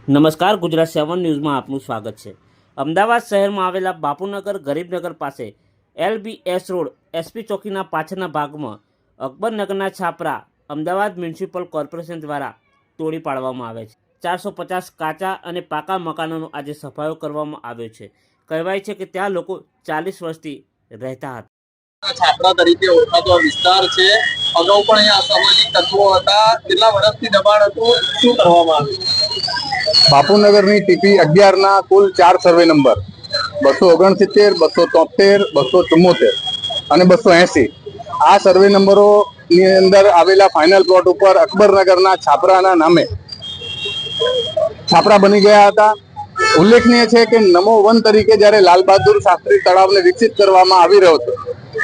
નમસ્કાર, ગુજરાત 7 ન્યૂઝમાં આપનું સ્વાગત છે। અમદાવાદ શહેરમાં આવેલા બાપુનગર ગરીબનગર પાસે LBS રોડ SP ચોકીના પાછળના ભાગમાં અકબરનગરના છાપરા અમદાવાદ મ્યુનિસિપલ કોર્પોરેશન દ્વારા તોડી પાડવામાં આવે છે। 450 કાચા અને પાકા મકાનોનો આજે સફાયો કરવામાં આવ્યો છે। કહેવાય છે કે ત્યાં લોકો 40 વર્ષથી રહેતા હતા। છાપરા તરીકે ઓળખાતો વિસ્તાર છે। અગાઉ પણ અહીંયા અસામાજિક તત્વો હતા। કેટલા વર્ષથી દબાણ હતું, શું કરવામાં આવ્યું? બાપુનગરની ટીપી 11 ના કુલ 4 સર્વે નંબર 269, 273, 274 અને 280 આ સર્વે નંબરો ની અંદર આવેલા ફાઇનલ પ્લોટ ઉપર અકબરનગરના છાપરાના નામે છાપરા બની ગયા હતા। ઉલ્લેખનીય છે કે નમો વન તરીકે જ્યારે લાલ બહાદુર શાસ્ત્રી તળાવને વિકસિત કરવામાં આવી રહ્યો હતો,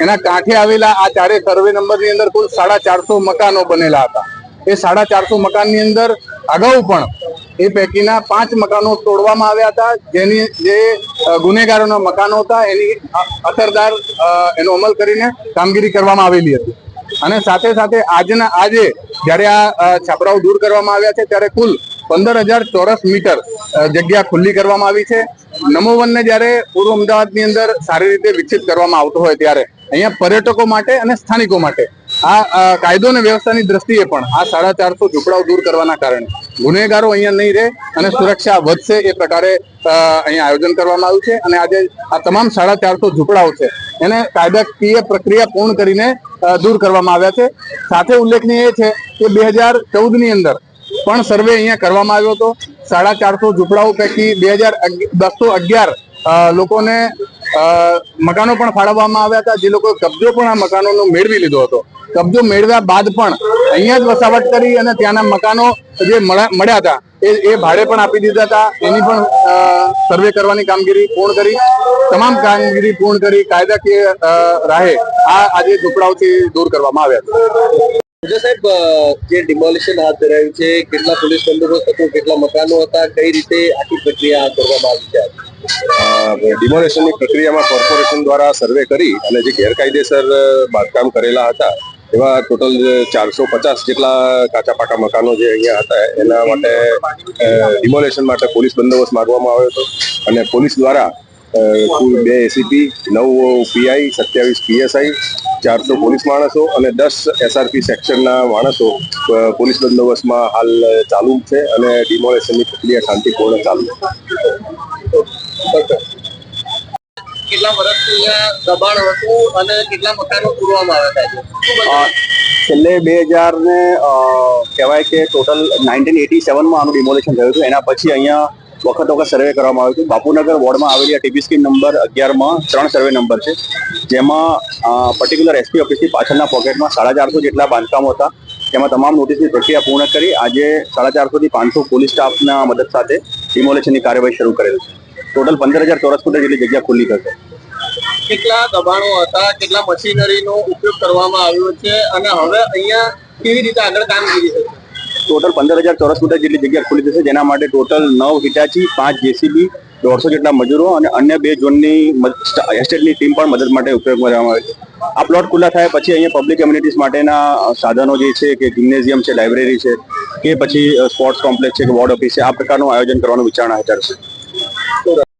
એના કાંઠે આવેલા આ ચારે સર્વે નંબરની અંદર કુલ 450 મકાનો બનેલા હતા। એ 450 મકાનની અંદર અગાઉ પણ એ પૈકીના 5 મકાનો તોડવામાં આવ્યા હતા, જેની જે ગુનેગારોના મકાનો હતા એની અસરદાર એનો અમલ કરીને કામગીરી કરવામાં આવેલી હતી। અને સાથે સાથે આજે જ્યારે આ છાપરાઓ દૂર કરવામાં આવ્યા છે ત્યારે કુલ 15,000 ચોરસ મીટર જગ્યા ખુલ્લી કરવામાં આવી છે। નમો વનને જ્યારે પૂર્વ અમદાવાદની અંદર સારી રીતે વિકસિત કરવામાં આવતો હોય ત્યારે અહીંયા પર્યટકો માટે અને સ્થાનિકો માટે આ કાયદો અને વ્યવસ્થાની દ્રષ્ટિએ પણ આ 450 ઝૂંપડાઓ દૂર કરવાના કારણે ગુનેગારો અહીંયા નહીં રહે અને સુરક્ષા વધશે એ પ્રકારે અહીંયા આયોજન કરવામાં આવ્યું છે। અને આજે આ તમામ 450 ઝૂંપડાઓ છે એને કાયદાકીય પ્રક્રિયા પૂર્ણ કરીને દૂર કરવામાં આવ્યા છે। સાથે ઉલ્લેખનીય એ છે કે 2014 ની અંદર પણ સર્વે અહીંયા કરવામાં આવ્યો હતો। 450 ઝૂંપડાઓ પૈકી 211 લોકોને મકાનો પણ ફાળવવામાં આવ્યા હતા, જે લોકોએ કબજો પણ આ મકાનોનો મેળવી લીધો હતો। કબજો મેળવ્યા બાદ પણ અહીંયા જ વસાવટ કરી અને ત્યાંના મકાનો જે મળ્યા હતા એ ભાડે પણ આપી દીધા હતા। એની પણ સર્વે કરવાની કામગીરી પૂર્ણ કરી, તમામ કામગીરી પૂર્ણ કરી કાયદાકીય રાહે આજે ઝૂંપડાઓથી દૂર કરવામાં આવ્યા છે। સાહેબ, જે ડિમોલિશન હાથ ધરાયું છે, કેટલા પોલીસ બંદોબસ્ત હતો, કેટલા મકાનો હતા, કઈ રીતે આખી પ્રક્રિયા હાથ ધરવામાં આવી છે? ડિમોલેશનની પ્રક્રિયામાં કોર્પોરેશન દ્વારા સર્વે કરી અને જે ગેરકાયદેસર બાંધકામ કરેલા હતા એવા ટોટલ 450 જેટલા કાચા પાકા મકાનો જે અહીંયા હતા એના માટે ડિમોલેશન માટે પોલીસ બંદોબસ્ત માંગવામાં આવ્યો હતો। અને પોલીસ દ્વારા કુલ 2 ACP, 9 PI, 27 PSI, 400 પોલીસ માણસો અને 10 SRP સેક્શનના માણસો પોલીસ બંદોબસ્તમાં હાલ ચાલુ છે અને ડિમોલેશનની પ્રક્રિયા શાંતિપૂર્ણ ચાલુ છે। કેટલા વર્ષથી અહીંયા દબાણ હતું અને કેટલા મકાનો તોડવામાં આવ્યા હતા? છેલ્લે 2000 ને કહેવાય કે ટોટલ 1987 માં આનું ડિમોલેશન થયું હતું। એના પછી અહીંયા વખત સર્વે કરવામાં આવ્યું હતું। બાપુનગર વોર્ડમાં આવેલી ટીપી સ્કીમ નંબર 11 માં 3 સર્વે નંબર છે, જેમાં પર્ટિક્યુલર SP ઓફિસની પાછળના પોકેટમાં 450 જેટલા બાંધકામો હતા। તેમાં તમામ નોટિસની પ્રક્રિયા પૂર્ણ કરી આજે 450 થી 500 પોલીસ સ્ટાફના મદદ સાથે ડિમોલેશનની કાર્યવાહી શરૂ કરેલ છે। ટોટલ 15,000 ચોરસ ફૂટ જેટલી જગ્યા ખુલ્લી કરશે। કેટલા દબાણો હતા, કેટલા મશીનરીનો ઉપયોગ કરવામાં આવ્યો છે અને હવે અહીંયા કેવી રીતે આગળ કામગીરી થશે? ટોટલ 15,000 ચોરસ ફૂટ જેટલી જગ્યા ખુલ્લી થશે, જેના માટે ટોટલ 9 હિટાચી, 5 JCB, 150 જેટલા મજૂરો અને અન્ય 2 ઝોનની એસ્ટેટની ટીમ પણ મદદ માટે ઉપયોગમાં લેવામાં આવે છે। આ પ્લોટ ખુલ્લા થયા પછી અહીંયા પબ્લિક એમ્યુનિટીઝ માટેના સાધનો જે છે કે જિમ્નેઝિયમ છે, લાઇબ્રેરી છે કે પછી સ્પોર્ટ્સ કોમ્પ્લેક્સ છે કે વોર્ડ ઓફિસ છે, આ પ્રકારનું આયોજન કરવાનું વિચારણા હેઠળ છે।